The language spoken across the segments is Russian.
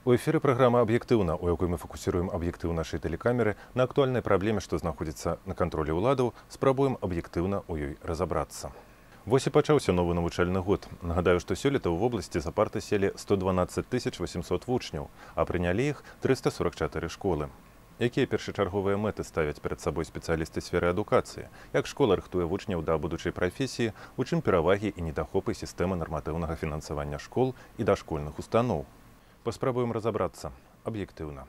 У эфіры праграма «Аб'ектыўна», у якой мы фокусируем аб'ектыў нашай тэлекамеры на актуальнай праблеме, што знаходзіцца на кантролі ўладаў, спрабуем аб'ектыўна ў ёй разабрацца. Вось і пачаўся новы навучальны год. Нагадаю, што сёлета ў вобласці за парты селі 112 800 вучняў, а прынялі іх 344 школы. Якія першачарговыя мэты ставяць перад сабой спецыялісты сферы адукацыі? Як школа рыхтуе вучняў да будучай прафесіі, у чым перавагі і недахопы сістэмы нарматыўнага фінансавання школ і дашкольных устаноў? Паспрабуем разабрацца аб'ектыўна.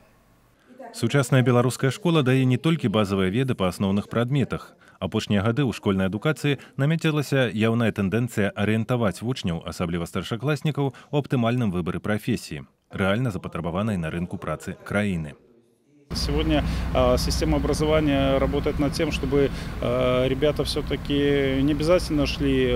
Сучасная беларуская школа дае не толькі базавыя веды па асноўных прадметах. Апошнія гады ў школьнай адукацыі намецілася яўная тэндэнцыя арыентаваць вучняў, асабліва старшакласнікаў, у аптымальным выбары прафесіі, рэальна запатрабаванай на рынку працы краіны. Сегодня система образования работает над тем, чтобы ребята все-таки не обязательно шли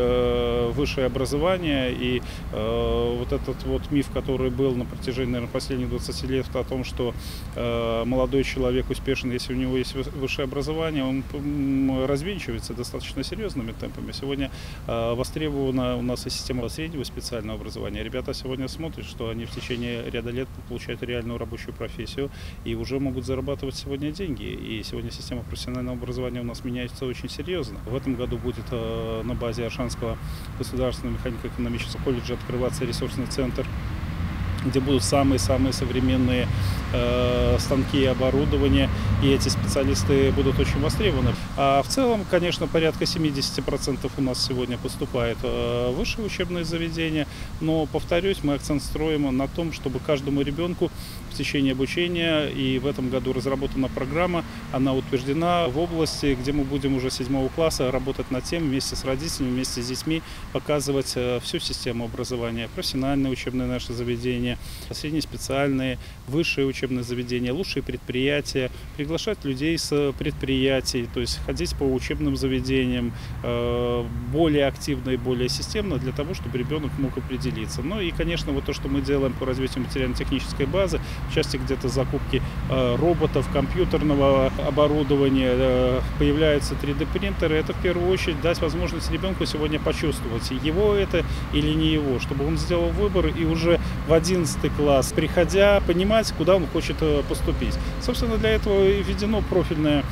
высшее образование. И вот этот вот миф, который был на протяжении, наверное, последних 20 лет о том, что молодой человек успешен, если у него есть высшее образование, он развенчивается достаточно серьезными темпами. Сегодня востребована у нас и система среднего специального образования. Ребята сегодня смотрят, что они в течение ряда лет получают реальную рабочую профессию и уже могут зарабатывать сегодня деньги. И сегодня система профессионального образования у нас меняется очень серьезно. В этом году будет на базе Аршанского государственного механико-экономического колледжа открываться ресурсный центр, где будут самые-самые современные станки и оборудование, и эти специалисты будут очень востребованы. А в целом, конечно, порядка 70% у нас сегодня поступает в высшие учебные заведения, но, повторюсь, мы акцент строим на том, чтобы каждому ребенку в течение обучения, и в этом году разработана программа, она утверждена в области, где мы будем уже 7 класса работать над тем, вместе с родителями, вместе с детьми, показывать всю систему образования, профессиональные учебные наши заведения, среднеспециальные, высшие учебные заведения, лучшие предприятия, приглашать людей с предприятий, то есть ходить по учебным заведениям более активно и более системно для того, чтобы ребенок мог определиться. Ну и, конечно, вот то, что мы делаем по развитию материально-технической базы, в части где-то закупки роботов, компьютерного оборудования, появляются 3D-принтеры, это в первую очередь дать возможность ребенку сегодня почувствовать, его это или не его, чтобы он сделал выбор и уже в 11 класс, приходя, понимать, куда он хочет поступить. Собственно, для этого и введено профильное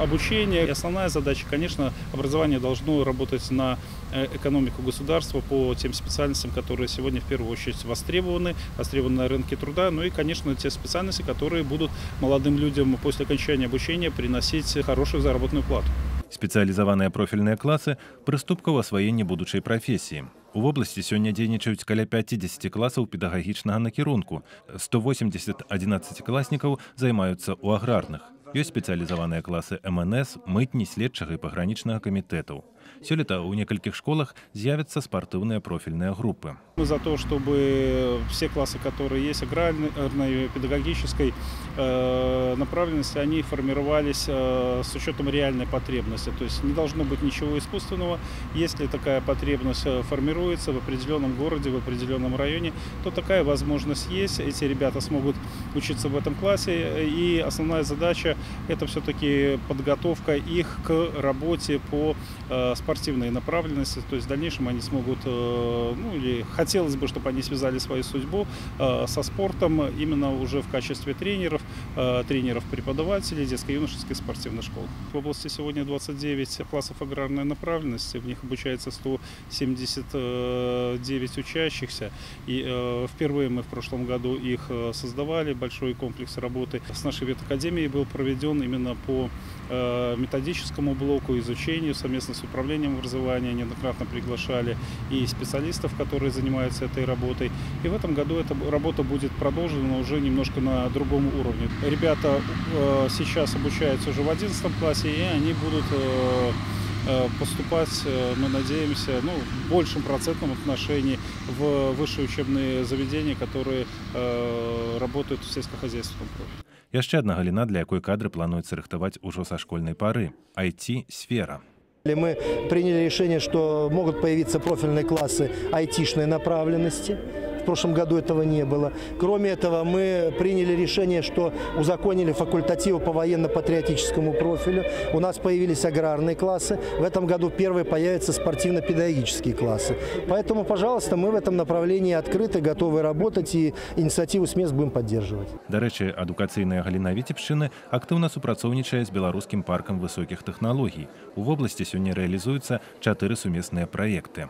обучение. И основная задача, конечно, образование должно работать на экономику государства по тем специальностям, которые сегодня в первую очередь востребованы на рынке труда, ну и, конечно, те специальности, которые будут молодым людям после окончания обучения приносить хорошую заработную плату. Спецыялізаваныя профільныя класы – прыступка ў асваенні будучай прафесіі. У вобласці сёння дзейнічаюць каля 50 класаў педагагічнага накірунку. 180 11-класнікаў займаюцца ў аграрных. Ёсць спецыялізаваныя класы МНС, мытні, следчага і пагранічнага камітэтаў. Сёлета ў некалькіх школах з'явятся спортивные профильные группы. Мы за то, чтобы все классы, которые есть, аграрной, педагогической направленности, они формировались с учетом реальной потребности. То есть не должно быть ничего искусственного. Если такая потребность формируется в определенном городе, в определенном районе, то такая возможность есть. Эти ребята смогут учиться в этом классе. И основная задача – это все-таки подготовка их к работе по спортивной направленности. То есть в дальнейшем они смогут, ну или хотелось бы, чтобы они связали свою судьбу со спортом именно уже в качестве тренеров-преподавателей детско-юношеских спортивных школ. В области сегодня 29 классов аграрной направленности, в них обучается 179 учащихся. И впервые мы в прошлом году их создавали, большой комплекс работы с нашей ветакадемией был проведен именно по методическому блоку, изучению совместно с управлением образования, неоднократно приглашали и специалистов, которые занимаются этой работой. И в этом году эта работа будет продолжена уже немножко на другом уровне. Ребята сейчас обучаются уже в 11 классе, и они будут поступать, мы надеемся, в большем процентном отношении в высшие учебные заведения, которые работают в сельскохозяйственном профиле. Яшчэ одна галіна, для якой кадры плануецца рыхтаваць ужо са школьнай пары – IT-сфера. Мы приняли решение, что могут появиться профильные классы айтишной направленности. В прошлом году этого не было. Кроме этого, мы приняли решение, что узаконили факультативы по военно-патриотическому профилю. У нас появились аграрные классы. В этом году первые появятся спортивно-педагогические классы. Поэтому, пожалуйста, мы в этом направлении открыты, готовы работать и инициативу с мест будем поддерживать. До речі, адукацыйная галіна Віцебшчыны актыўна супрацоўнічае з беларускім паркам высокіх тэхналогій. У вобласці сёння рэалізуюцца 4 сумесныя праекты.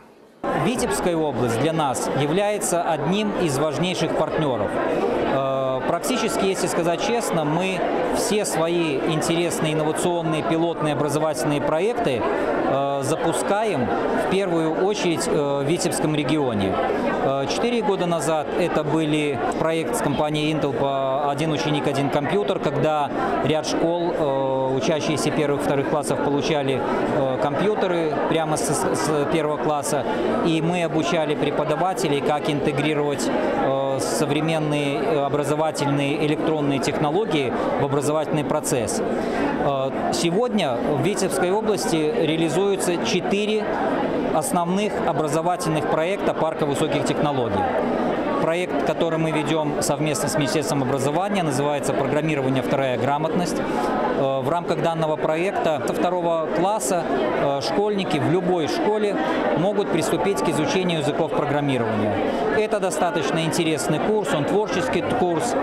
Витебская область для нас является одним из важнейших партнеров. Практически, если сказать честно, мы все свои интересные инновационные пилотные образовательные проекты запускаем в первую очередь в Витебском регионе. 4 года назад это были проект с компанией Intel по «Один ученик, один компьютер», когда ряд школ, учащиеся первых и вторых классов, получали компьютеры прямо с первого класса, и мы обучали преподавателей, как интегрировать современные образовательные электронные технологии в образовательный процесс. Сегодня в Витебской области реализуются 4 основных образовательных проекта парка высоких технологий. Проект, который мы ведем совместно с Министерством образования, называется «Программирование. Вторая грамотность». В рамках данного проекта со 2 класса школьники в любой школе могут приступить к изучению языков программирования. Это достаточно интересный курс, он творческий курс.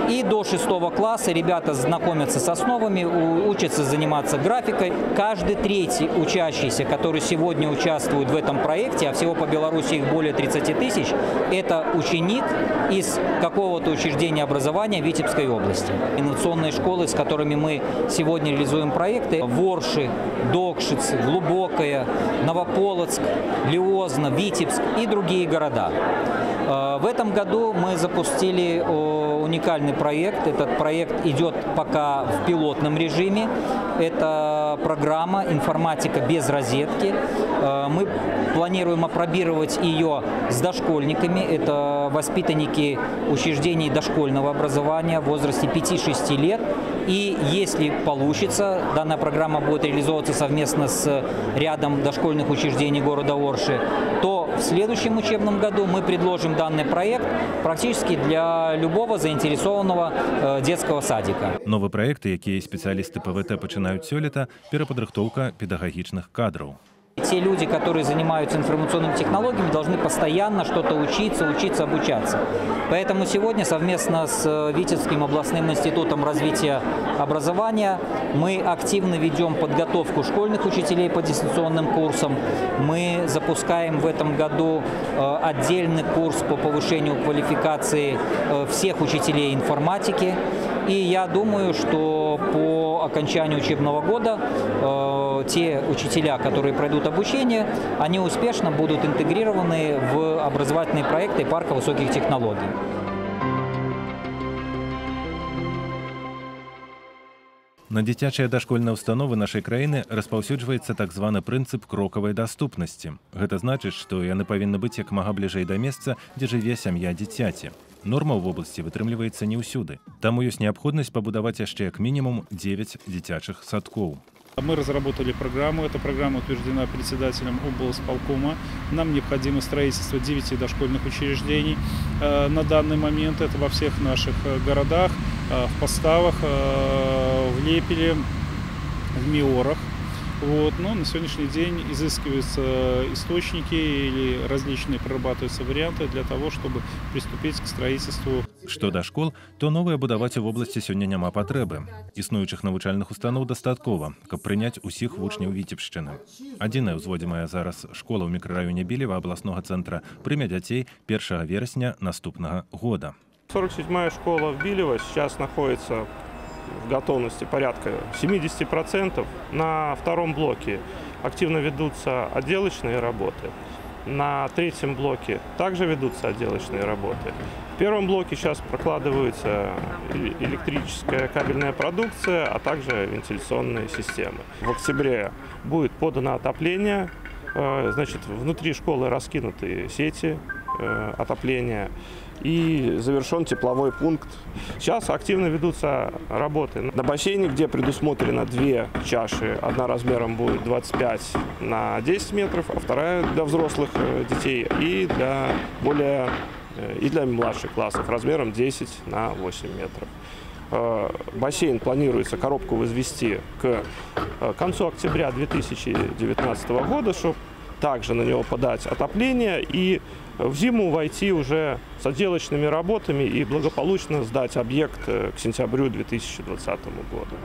И до 6 класса ребята знакомятся с основами, учатся заниматься графикой. Каждый 3-й учащийся, который сегодня участвует в этом проекте, а всего по Беларуси их более 30 тысяч, это ученик из какого-то учреждения образования Витебской области. Инновационные школы, с которыми мы сегодня реализуем проекты: Ворши, Докшиц, Глубокое, Новополоцк, Лиозно, Витебск и другие города. В этом году мы запустили уникальный проект. Этот проект идет пока в пилотном режиме. Это программа «Информатика без розетки». Мы планируем апробировать ее с дошкольниками. Это воспитанники учреждений дошкольного образования в возрасте 5-6 лет. И если получится, данная программа будет реализовываться совместно с рядом дошкольных учреждений города Орши, то в следующем учебном году мы предложим данный проект практически для любого заинтересованного детского садика. Новые проекты, якія специалисты ПВТ пачынаюць сёлета, перападрыхтоўка педагогічных кадраў. Те люди, которые занимаются информационными технологиями, должны постоянно что-то учиться, обучаться. Поэтому сегодня совместно с Витебским областным институтом развития образования мы активно ведем подготовку школьных учителей по дистанционным курсам. Мы запускаем в этом году отдельный курс по повышению квалификации всех учителей информатики. И я думаю, что по окончанию учебного года те учителя, которые пройдут обучение, они успешно будут интегрированы в образовательные проекты парка высоких технологий. На дзіцячыя дашкольныя установы нашай краіны распаўсюджваецца так званы прынцып крокавай даступнасці. Гэта значыць, што яны павінны быць як мага бліжэй да месца, дзе жыве сям'я дзіцяці. Норма ў вобласці вытрымліваецца не ўсюды. Таму ёсць неабходнасць пабудаваць яшчэ як мінімум 9 дзіцячых садкоў. Мы разработали программу. Эта программа утверждена председателем облсполкома. Нам необходимо строительство 9 дошкольных учреждений. На данный момент это во всех наших городах, в Поставах, в Лепеле, в Миорах. Но на сегодняшний день изыскиваются источники или различные прорабатываются варианты для того, чтобы приступить к строительству. Што да школ, то новыя будаваць у вобласці сёння няма патрэбы. Існуючых навучальных устаноў дастаткова, каб прыняць усіх вучняў Віцебшчыны. Адзіная ўзводзімая зараз школа ў мікрараёне Белева абласнога цэнтра прыме дзяцей 1 верасня наступнага года. 47-я школа в Белево сейчас находится в готовности порядка 70%. На 2-м блоке активно ведутся отделочные работы. На 3-м блоке также ведутся отделочные работы. В 1-м блоке сейчас прокладывается электрическая кабельная продукция, а также вентиляционные системы. В октябре будет подано отопление. Значит, внутри школы раскинуты сети отопления и завершен тепловой пункт. Сейчас активно ведутся работы на бассейне, где предусмотрено 2 чаши. Одна размером будет 25 на 10 метров, а вторая для взрослых детей и для более и для младших классов размером 10 на 8 метров. Бассейн планируется коробку возвести к концу октября 2019 года, чтобы также на него подать отопление и в зиму войти уже с отделочными работами и благополучно сдать объект к сентябрю 2020 года.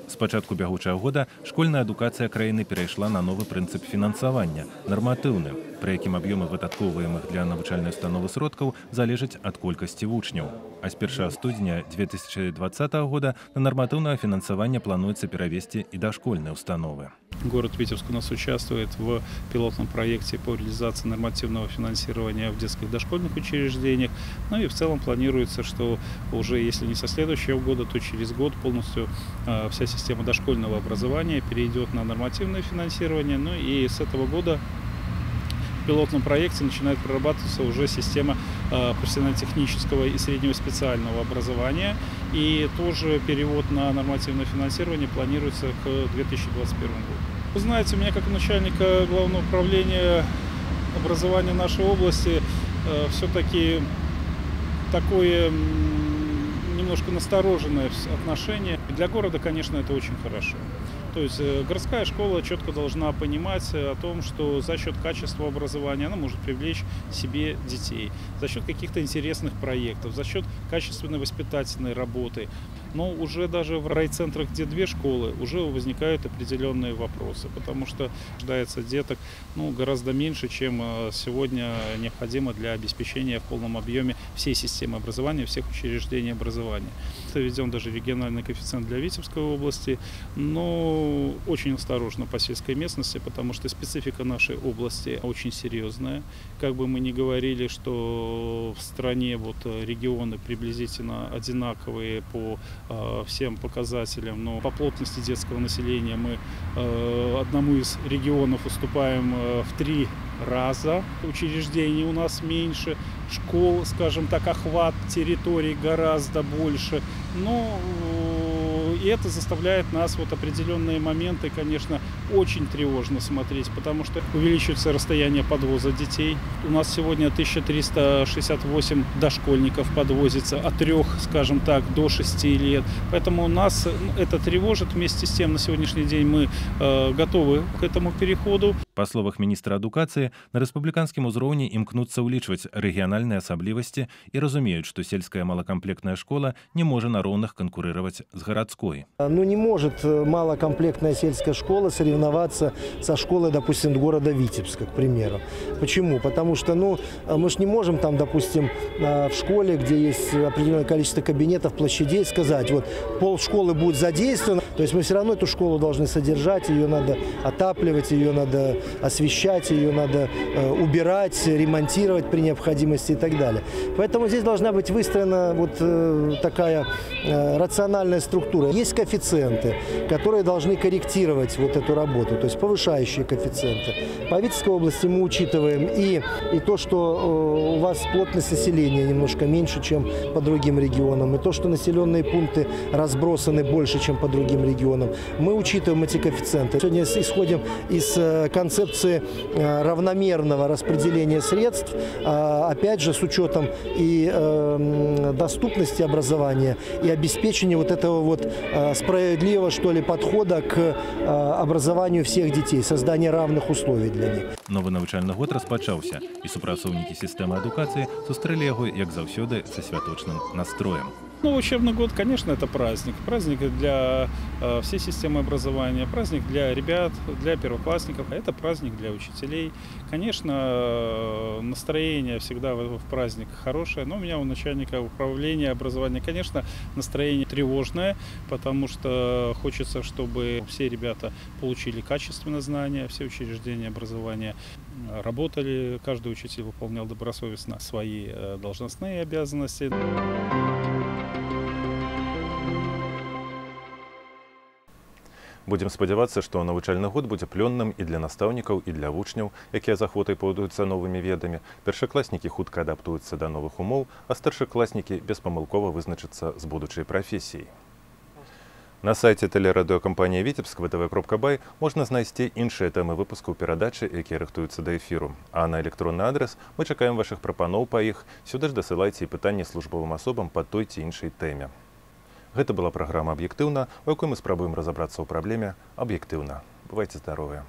З пачатку бягучага года школьная адукацыя краіны перайшла на новы прынцып фінансавання – нарматыўны, пры якім аб'ёмы выдаткоўваемых для навучальнай установы сродкаў залежаць ад колькасці вучняў. А з 1 студзеня 2020 года на нарматыўнае фінансаванне плануецца перавесці і дашкольныя установы. Город Витебск у нас участвует в пилотном проекте по реализации нормативного финансирования в детских дошкольных учреждениях. Ну и в целом планируется, что уже если не со следующего года, то через год полностью вся система дошкольного образования перейдет на нормативное финансирование. Ну и с этого года в пилотном проекте начинает прорабатываться уже система профессионально-технического и среднего специального образования. И тоже перевод на нормативное финансирование планируется к 2021 году. Вы знаете, у меня как начальника Главного управления образования нашей области все-таки такое немножко настороженное отношение. Для города, конечно, это очень хорошо. То есть городская школа четко должна понимать о том, что за счет качества образования она может привлечь себе детей, за счет каких-то интересных проектов, за счет качественной воспитательной работы. Но уже даже в райцентрах, где 2 школы, уже возникают определенные вопросы, потому что ожидается деток гораздо меньше, чем сегодня необходимо для обеспечения в полном объеме всей системы образования, всех учреждений образования. Введен даже региональный коэффициент для Витебской области, но очень осторожно по сельской местности, потому что специфика нашей области очень серьезная. Как бы мы ни говорили, что в стране регионы приблизительно одинаковые по всем показателям, но по плотности детского населения мы одному из регионов уступаем в 3 раза. Учреждений у нас меньше, школ, скажем так, охват территорий гораздо больше. И это заставляет нас определенные моменты, конечно, очень тревожно смотреть, потому что увеличивается расстояние подвоза детей. У нас сегодня 1368 дошкольников подвозится от 3, скажем так, до 6 лет. Поэтому нас это тревожит. Вместе с тем, на сегодняшний день мы готовы к этому переходу. Па словах міністра адукацыі, на рэспубліканскім узроўні імкнуцца ўлічваць рэгіянальныя асаблівасці і разумеюць, што сельская малакамплектная школа не можа на роўных канкурировать с городской. Не может малокомплектная сельская школа соревноваться со школой, допустим, города Витебска, к примеру. Почему? Потому что мы же не можем там, допустим, в школе, где есть определенное количество кабинетов, площадей, сказать, пол школы будет задействовано. То есть мы все равно эту школу должны содержать, ее надо отапливать, ее надо освещать, ее надо убирать, ремонтировать при необходимости и так далее. Поэтому здесь должна быть выстроена такая рациональная структура. Есть коэффициенты, которые должны корректировать эту работу, то есть повышающие коэффициенты. По Витебской области мы учитываем и то, что у вас плотность населения немножко меньше, чем по другим регионам, и то, что населенные пункты разбросаны больше, чем по другим регионам. Мы учитываем эти коэффициенты. Сегодня исходим из концепции равномерного распределения средств, опять же, с учетом и доступности образования, и обеспечения этого справедливого, что ли, подхода к образованию всех детей, создания равных условий для них. Новый навучальны год распачаўся, і супрацоўнікі сістэмы адукацыі сустрэлі яго, як заўсёды, са святочным настроем. Учебный год, конечно, это праздник. Праздник для всей системы образования, праздник для ребят, для первоклассников, а это праздник для учителей. Конечно, настроение всегда в праздник хорошее, но у меня у начальника управления образования, конечно, настроение тревожное, потому что хочется, чтобы все ребята получили качественное знание, все учреждения образования работали, каждый учитель выполнял добросовестно свои должностные обязанности. Будем спадзявацца, што навучальны год будзе плённым і для настаўнікаў, і для вучняў, якія з ахвотай паўдаюцца новымі ведамі. Першакласнікі хутка адаптуюцца да новых умоў, а старшакласнікі беспамылкова вызначацца з будучай прафесіяй. На сайце тэлерадыёкампаніі Віцебск vtv.by можна знайсці іншыя тэмы выпускаў перадачы, якія рыхтуюцца да эфіру. А на электронны адрес мы чакаем вашых прапаноў па іх. Сюды ж дасылайце і пытанні службовым асобам па той ці іншай тэме. Гэта была праграма «Аб'ектыўна», у якой мы спрабуем разабрацца ў праблеме аб'ектыўна. Бывайце здаровыя!